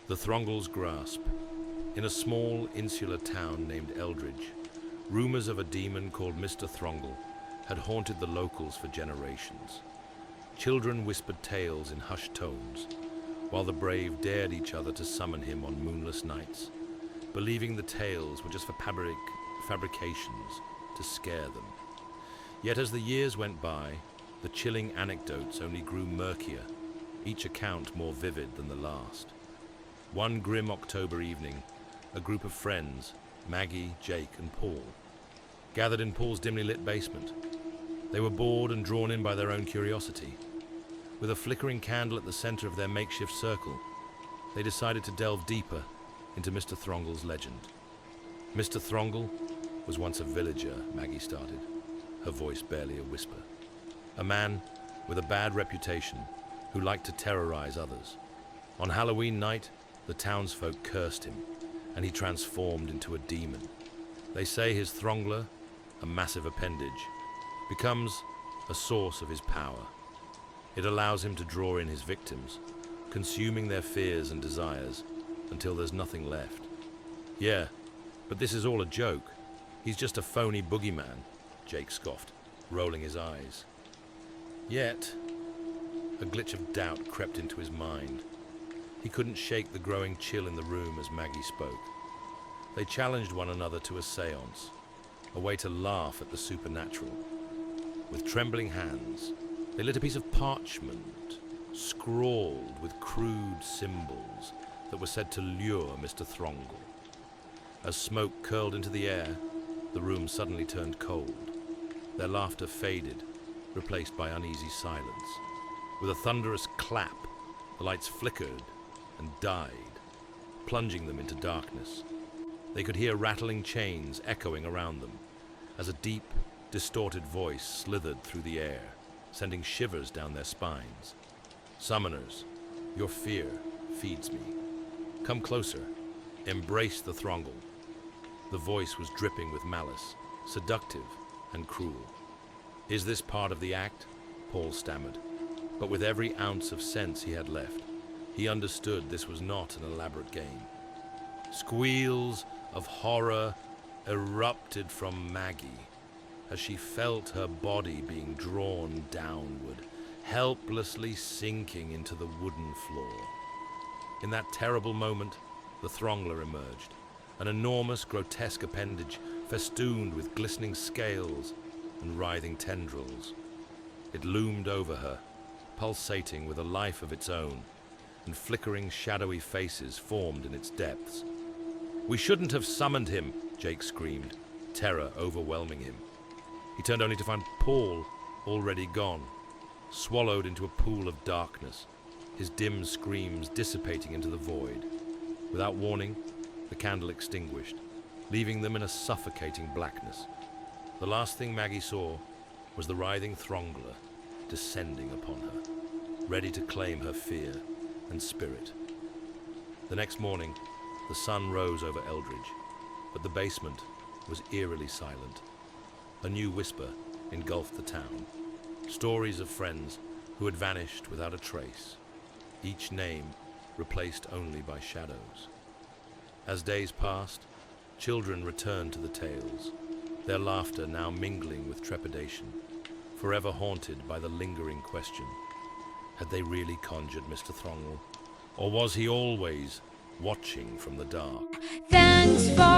The Throngle's Grasp. In a small, insular town named Eldridge, rumors of a demon called Mr. Thongle had haunted the locals for generations. Children whispered tales in hushed tones, while the brave dared each other to summon him on moonless nights, believing the tales were just for fabrications to scare them. Yet as the years went by, the chilling anecdotes only grew murkier, each account more vivid than the last. One grim October evening, a group of friends, Maggie, Jake, and Paul, gathered in Paul's dimly lit basement. They were bored and drawn in by their own curiosity. With a flickering candle at the center of their makeshift circle, they decided to delve deeper into Mr. Throngle's legend. Mr. Thongle was once a villager, Maggie started, her voice barely a whisper. A man with a bad reputation who liked to terrorize others. On Halloween night, the townsfolk cursed him, and he transformed into a demon. They say his Thongler, a massive appendage, becomes a source of his power. It allows him to draw in his victims, consuming their fears and desires until there's nothing left. Yeah, but this is all a joke. He's just a phony boogeyman, Jake scoffed, rolling his eyes. Yet, a glitch of doubt crept into his mind. He couldn't shake the growing chill in the room as Maggie spoke. They challenged one another to a séance, a way to laugh at the supernatural. With trembling hands, they lit a piece of parchment, scrawled with crude symbols that were said to lure Mr. Thongle. As smoke curled into the air, the room suddenly turned cold. Their laughter faded, replaced by uneasy silence. With a thunderous clap, the lights flickered and died, plunging them into darkness. They could hear rattling chains echoing around them, as a deep, distorted voice slithered through the air, sending shivers down their spines. Summoners, your fear feeds me. Come closer, embrace the Thongle. The voice was dripping with malice, seductive and cruel. Is this part of the act? Paul stammered, but with every ounce of sense he had left, he understood this was not an elaborate game. Squeals of horror erupted from Maggie as she felt her body being drawn downward, helplessly sinking into the wooden floor. In that terrible moment, the Thongler emerged, an enormous, grotesque appendage festooned with glistening scales and writhing tendrils. It loomed over her, pulsating with a life of its own, and flickering, shadowy faces formed in its depths. "We shouldn't have summoned him," Jake screamed, terror overwhelming him. He turned only to find Paul already gone, swallowed into a pool of darkness, his dim screams dissipating into the void. Without warning, the candle extinguished, leaving them in a suffocating blackness. The last thing Maggie saw was the writhing Thongler descending upon her, ready to claim her fear and spirit. The next morning, the sun rose over Eldridge, but the basement was eerily silent. A new whisper engulfed the town, stories of friends who had vanished without a trace, each name replaced only by shadows. As days passed, children returned to the tales, their laughter now mingling with trepidation, forever haunted by the lingering question: had they really conjured Mr. Thongle, or was he always watching from the dark? Thanks for